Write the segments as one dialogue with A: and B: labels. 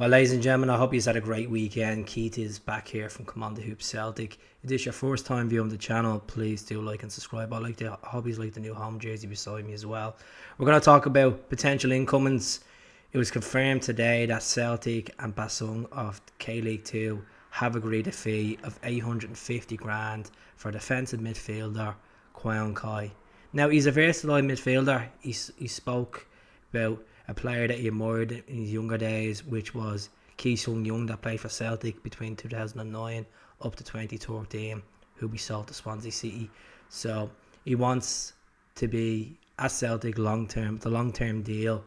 A: Well, ladies and gentlemen, I hope you've had a great weekend. Keith is back here from Command the Hoop Celtic. If this is your first time viewing the channel, please do like and subscribe. I hope you like the new home jersey beside me as well. We're going to talk about potential incomings. It was confirmed today that Celtic and Basung of K-League 2 have agreed a fee of 850 grand for defensive midfielder Kwon. Now, he's a versatile midfielder. He spoke about a player that he admired in his younger days, which was Ki Sung-young, that played for Celtic between 2009 up to 2013, who we sold to Swansea City. So he wants to be at Celtic long-term, the long-term deal.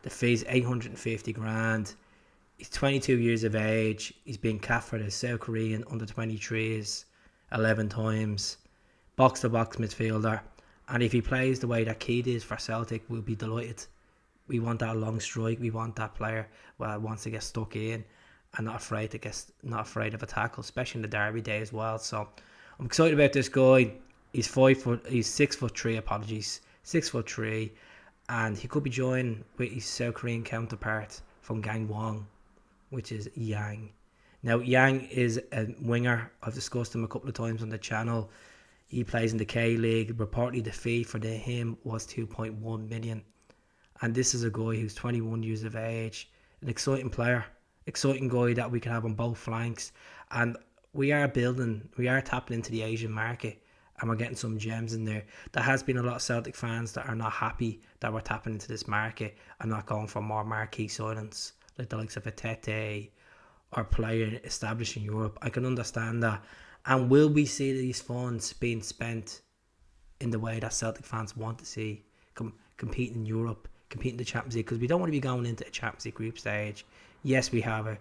A: The fee's 850 grand. He's 22 years of age. He's been capped for the South Korean under-23s 11 times. Box-to-box midfielder. And if he plays the way that Keith is for Celtic, we'll be delighted. We want that long strike. We want that player who wants to get stuck in and not afraid of a tackle, especially in the derby day as well. So I'm excited about this guy. He's 6'3", apologies, 6'3", and he could be joined with his South Korean counterpart from Gangwon, which is Yang. Now, Yang is a winger. I've discussed him a couple of times on the channel. He plays in the K-League. Reportedly, the fee for him was 2.1 million. And this is a guy who's 21 years of age, an exciting player, exciting guy that we can have on both flanks. And we are tapping into the Asian market, and we're getting some gems in there. There has been a lot of Celtic fans that are not happy that we're tapping into this market and not going for more marquee signings, like the likes of a Tete or player established in Europe. I can understand that. And will we see these funds being spent in the way that Celtic fans want to see, compete in Europe, compete in the Champions League? Because we don't want to be going into a Champions League group stage. Yes, we have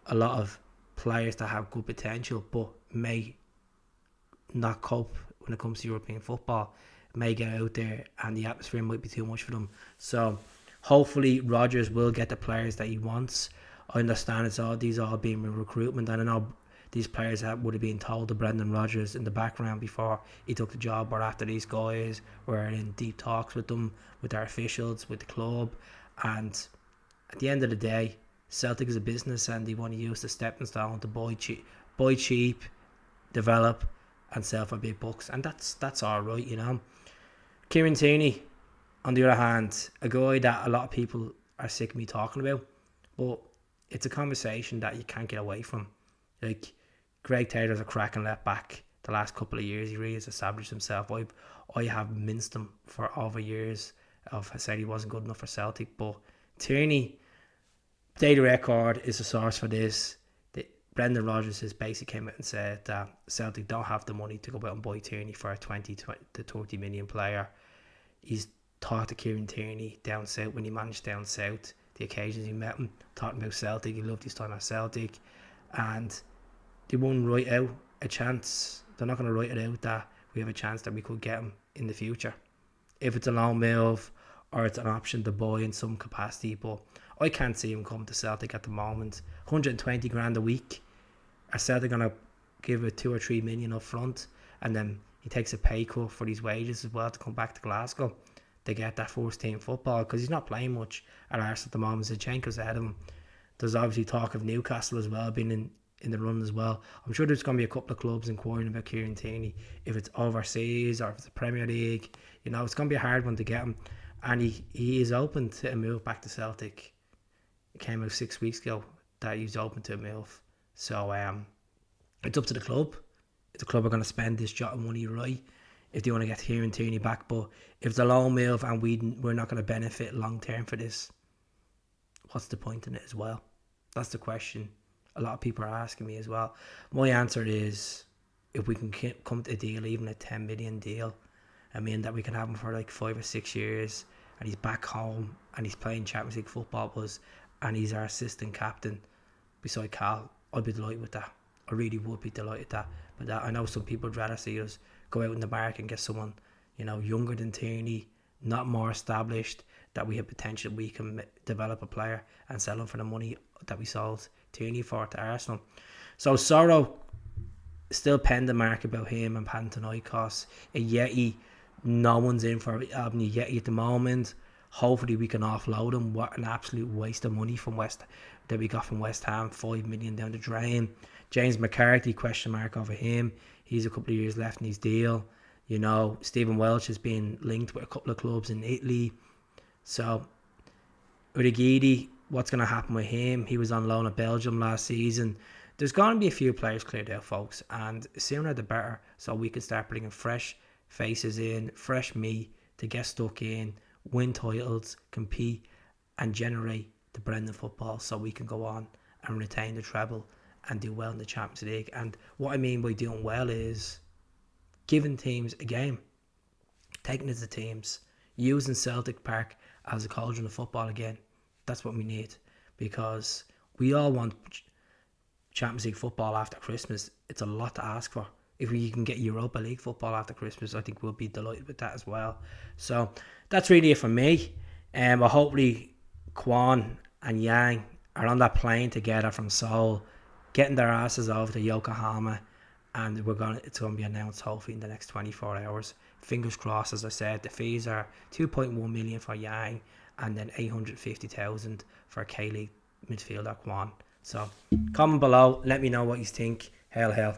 A: a lot of players that have good potential, but may not cope when it comes to European football, may get out there and the atmosphere might be too much for them. So hopefully Rodgers will get the players that he wants. I understand these all being recruitment, and I know these players that would have been told to Brendan Rodgers in the background before he took the job, or after these guys were in deep talks with them, with their officials, with the club. And at the end of the day, Celtic is a business, and they want to use the stepping stone to buy cheap, develop, and sell for big bucks. And that's all right, you know. Kieran Tierney, on the other hand, a guy that a lot of people are sick of me talking about, but it's a conversation that you can't get away from. Like, Greg Taylor's a cracking left back. The last couple of years, he really has established himself. I have minced him for over years. I said he wasn't good enough for Celtic, but Tierney, data record is a source for this. Brendan Rodgers has basically came out and said that Celtic don't have the money to go out and buy Tierney for a 20 to 30 million player. He's talked to Kieran Tierney down south when he managed down south. The occasions he met him, talking about Celtic. He loved his time at Celtic, and they won't write out a chance. They're not going to write it out that we have a chance that we could get him in the future, if it's a loan move or it's an option to buy in some capacity. But I can't see him come to Celtic at the moment. 120 grand a week. Are Celtic going to give it 2 or 3 million up front, and then he takes a pay cut for these wages as well to come back to Glasgow to get that first team football? Because he's not playing much at Arsenal at the moment. Zinchenko's ahead of him. There's obviously talk of Newcastle as well being in the run as well. I'm sure there's going to be a couple of clubs inquiring about Kieran Tierney, if it's overseas or if it's the Premier League. You know, it's going to be a hard one to get him, and he is open to a move back to Celtic. It came out 6 weeks ago that he's open to a move. So it's up to the club. If the club are going to spend this jot of money right, if they want to get Kieran Tierney back. But if it's a loan move and we're not going to benefit long term for this, what's the point in it as well? That's the question a lot of people are asking me as well. My answer is, if we can come to a deal, even a 10 million deal, I mean, that we can have him for like 5 or 6 years, and he's back home and he's playing Champions League football with us, and he's our assistant captain beside Cal, I'd be delighted with that. I really would be delighted with that. But that, I know some people would rather see us go out in the market and get someone, you know, younger than Tierney, not more established, that we have potential, we can develop a player and sell him for the money that we sold Tierney for to Arsenal. So Sorrow, still penned the mark about him and Panathinaikos. Yeti, no one's in for Yeti at the moment. Hopefully we can offload him. What an absolute waste of money from that we got from West Ham, 5 million down the drain. James McCarthy, question mark over him. He's a couple of years left in his deal. You know, Stephen Welch has been linked with a couple of clubs in Italy. So, Urigidi, what's going to happen with him? He was on loan at Belgium last season. There's going to be a few players cleared out, folks, and sooner the better, so we can start bringing fresh faces in, fresh meat to get stuck in, win titles, compete, and generate the Brendan football so we can go on and retain the treble and do well in the Champions League. And what I mean by doing well is giving teams a game, taking it to teams, using Celtic Park as a cauldron of football again. That's what we need, because we all want Champions League football after Christmas. It's a lot to ask for. If we can get Europa League football after Christmas, I think we'll be delighted with that as well. So that's really it for me. But hopefully Kwon and Yang are on that plane together from Seoul, getting their asses over to Yokohama, and it's going to be announced hopefully in the next 24 hours. Fingers crossed. As I said, the fees are 2.1 million for Yang and then 850,000 for K-League midfielder Kwon. So comment below, let me know what you think. Hail, hail.